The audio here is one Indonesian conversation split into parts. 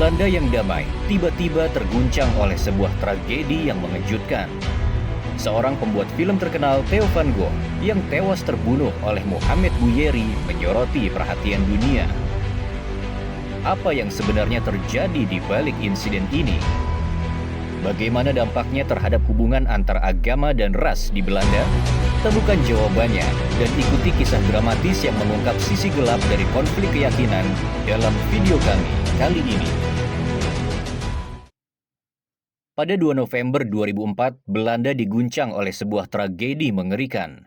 Belanda yang damai tiba-tiba terguncang oleh sebuah tragedi yang mengejutkan. Seorang pembuat film terkenal, Theo van Gogh, yang tewas terbunuh oleh Mohamed Bouyeri menyoroti perhatian dunia. Apa yang sebenarnya terjadi di balik insiden ini? Bagaimana dampaknya terhadap hubungan antar agama dan ras di Belanda? Temukan jawabannya dan ikuti kisah dramatis yang mengungkap sisi gelap dari konflik keyakinan dalam video kami kali ini. Pada 2 November 2004, Belanda diguncang oleh sebuah tragedi mengerikan.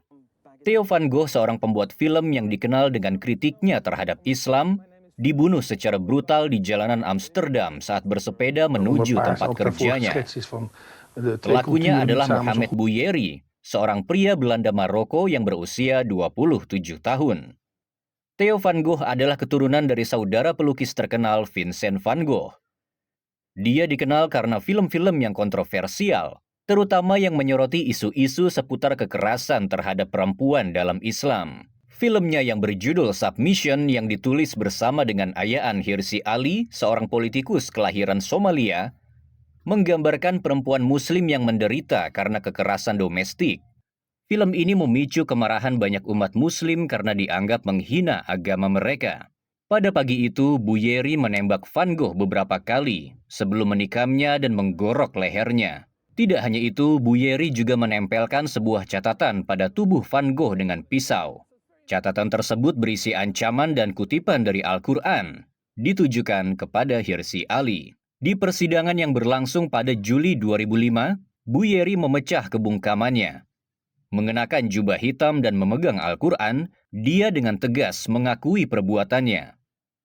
Theo van Gogh, seorang pembuat film yang dikenal dengan kritiknya terhadap Islam, dibunuh secara brutal di jalanan Amsterdam saat bersepeda menuju tempat kerjanya. Pelakunya adalah Mohamed Bouyeri, seorang pria Belanda Maroko yang berusia 27 tahun. Theo van Gogh adalah keturunan dari saudara pelukis terkenal Vincent van Gogh. Dia dikenal karena film-film yang kontroversial, terutama yang menyoroti isu-isu seputar kekerasan terhadap perempuan dalam Islam. Filmnya yang berjudul Submission yang ditulis bersama dengan Ayaan Hirsi Ali, seorang politikus kelahiran Somalia, menggambarkan perempuan muslim yang menderita karena kekerasan domestik. Film ini memicu kemarahan banyak umat muslim karena dianggap menghina agama mereka. Pada pagi itu, Bouyeri menembak van Gogh beberapa kali sebelum menikamnya dan menggorok lehernya. Tidak hanya itu, Bouyeri juga menempelkan sebuah catatan pada tubuh van Gogh dengan pisau. Catatan tersebut berisi ancaman dan kutipan dari Al-Quran, ditujukan kepada Hirsi Ali. Di persidangan yang berlangsung pada Juli 2005, Bouyeri memecah kebungkamannya. Mengenakan jubah hitam dan memegang Al-Quran, dia dengan tegas mengakui perbuatannya.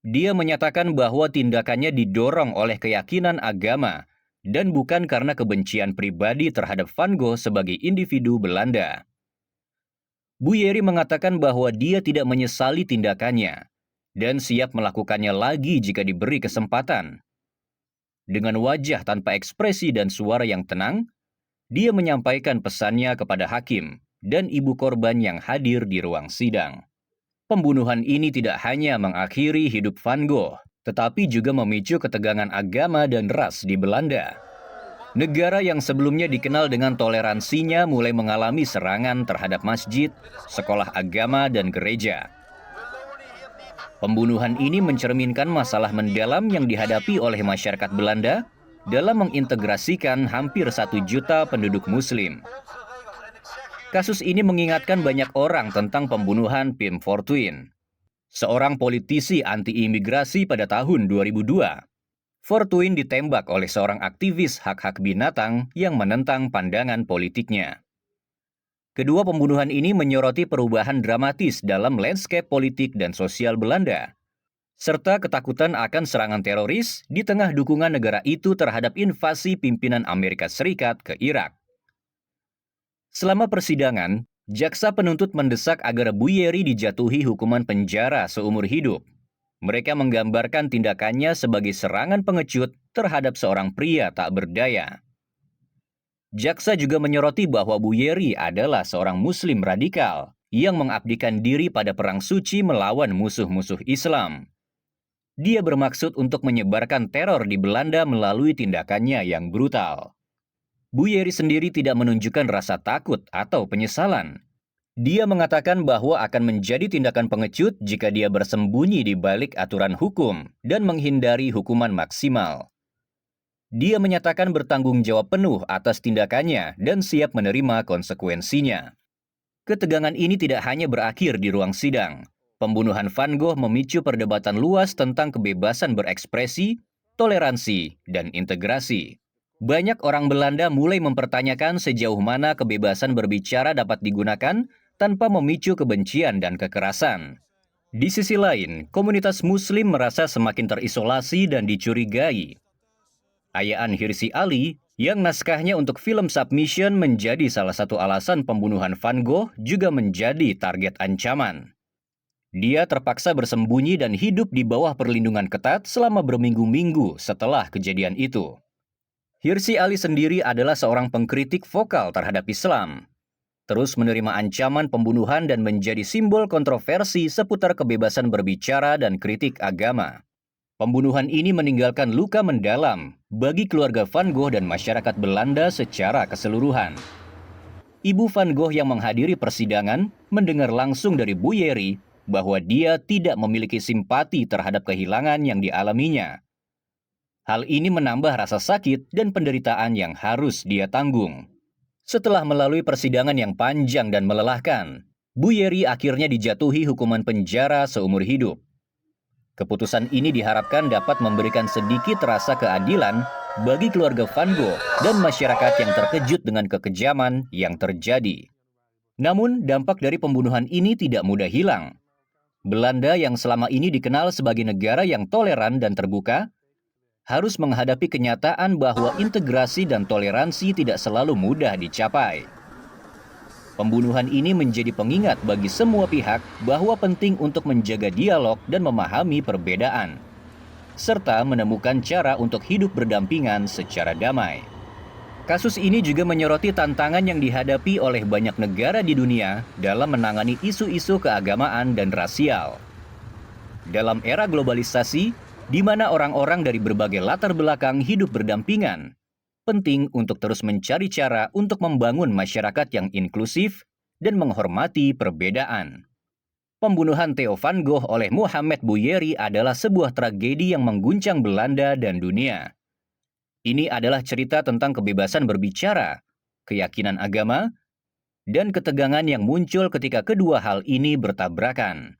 Dia menyatakan bahwa tindakannya didorong oleh keyakinan agama dan bukan karena kebencian pribadi terhadap van Gogh sebagai individu Belanda. Bouyeri mengatakan bahwa dia tidak menyesali tindakannya dan siap melakukannya lagi jika diberi kesempatan. Dengan wajah tanpa ekspresi dan suara yang tenang, dia menyampaikan pesannya kepada hakim dan ibu korban yang hadir di ruang sidang. Pembunuhan ini tidak hanya mengakhiri hidup van Gogh, tetapi juga memicu ketegangan agama dan ras di Belanda. Negara yang sebelumnya dikenal dengan toleransinya mulai mengalami serangan terhadap masjid, sekolah agama, dan gereja. Pembunuhan ini mencerminkan masalah mendalam yang dihadapi oleh masyarakat Belanda dalam mengintegrasikan hampir 1 juta penduduk Muslim. Kasus ini mengingatkan banyak orang tentang pembunuhan Pim Fortuyn, seorang politisi anti-imigrasi pada tahun 2002. Fortuyn ditembak oleh seorang aktivis hak-hak binatang yang menentang pandangan politiknya. Kedua pembunuhan ini menyoroti perubahan dramatis dalam landscape politik dan sosial Belanda, serta ketakutan akan serangan teroris di tengah dukungan negara itu terhadap invasi pimpinan Amerika Serikat ke Irak. Selama persidangan, jaksa penuntut mendesak agar Bouyeri dijatuhi hukuman penjara seumur hidup. Mereka menggambarkan tindakannya sebagai serangan pengecut terhadap seorang pria tak berdaya. Jaksa juga menyoroti bahwa Bouyeri adalah seorang Muslim radikal yang mengabdikan diri pada perang suci melawan musuh-musuh Islam. Dia bermaksud untuk menyebarkan teror di Belanda melalui tindakannya yang brutal. Bouyeri sendiri tidak menunjukkan rasa takut atau penyesalan. Dia mengatakan bahwa akan menjadi tindakan pengecut jika dia bersembunyi di balik aturan hukum dan menghindari hukuman maksimal. Dia menyatakan bertanggung jawab penuh atas tindakannya dan siap menerima konsekuensinya. Ketegangan ini tidak hanya berakhir di ruang sidang. Pembunuhan van Gogh memicu perdebatan luas tentang kebebasan berekspresi, toleransi, dan integrasi. Banyak orang Belanda mulai mempertanyakan sejauh mana kebebasan berbicara dapat digunakan tanpa memicu kebencian dan kekerasan. Di sisi lain, komunitas Muslim merasa semakin terisolasi dan dicurigai. Ayaan Hirsi Ali, yang naskahnya untuk film Submission menjadi salah satu alasan pembunuhan van Gogh, juga menjadi target ancaman. Dia terpaksa bersembunyi dan hidup di bawah perlindungan ketat selama berminggu-minggu setelah kejadian itu. Hirsi Ali sendiri adalah seorang pengkritik vokal terhadap Islam, terus menerima ancaman pembunuhan dan menjadi simbol kontroversi seputar kebebasan berbicara dan kritik agama. Pembunuhan ini meninggalkan luka mendalam bagi keluarga Van Gogh dan masyarakat Belanda secara keseluruhan. Ibu Van Gogh yang menghadiri persidangan mendengar langsung dari Bu Yeri bahwa dia tidak memiliki simpati terhadap kehilangan yang dialaminya. Hal ini menambah rasa sakit dan penderitaan yang harus dia tanggung. Setelah melalui persidangan yang panjang dan melelahkan, Bu Yeri akhirnya dijatuhi hukuman penjara seumur hidup. Keputusan ini diharapkan dapat memberikan sedikit rasa keadilan bagi keluarga Van Gogh dan masyarakat yang terkejut dengan kekejaman yang terjadi. Namun, dampak dari pembunuhan ini tidak mudah hilang. Belanda yang selama ini dikenal sebagai negara yang toleran dan terbuka, harus menghadapi kenyataan bahwa integrasi dan toleransi tidak selalu mudah dicapai. Pembunuhan ini menjadi pengingat bagi semua pihak bahwa penting untuk menjaga dialog dan memahami perbedaan, serta menemukan cara untuk hidup berdampingan secara damai. Kasus ini juga menyoroti tantangan yang dihadapi oleh banyak negara di dunia dalam menangani isu-isu keagamaan dan rasial. Dalam era globalisasi, di mana orang-orang dari berbagai latar belakang hidup berdampingan, penting untuk terus mencari cara untuk membangun masyarakat yang inklusif dan menghormati perbedaan. Pembunuhan Theo van Gogh oleh Mohamed Bouyeri adalah sebuah tragedi yang mengguncang Belanda dan dunia. Ini adalah cerita tentang kebebasan berbicara, keyakinan agama, dan ketegangan yang muncul ketika kedua hal ini bertabrakan.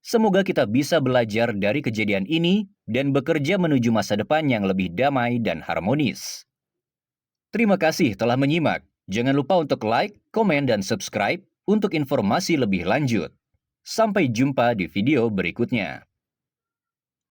Semoga kita bisa belajar dari kejadian ini dan bekerja menuju masa depan yang lebih damai dan harmonis. Terima kasih telah menyimak. Jangan lupa untuk like, komen, dan subscribe untuk informasi lebih lanjut. Sampai jumpa di video berikutnya.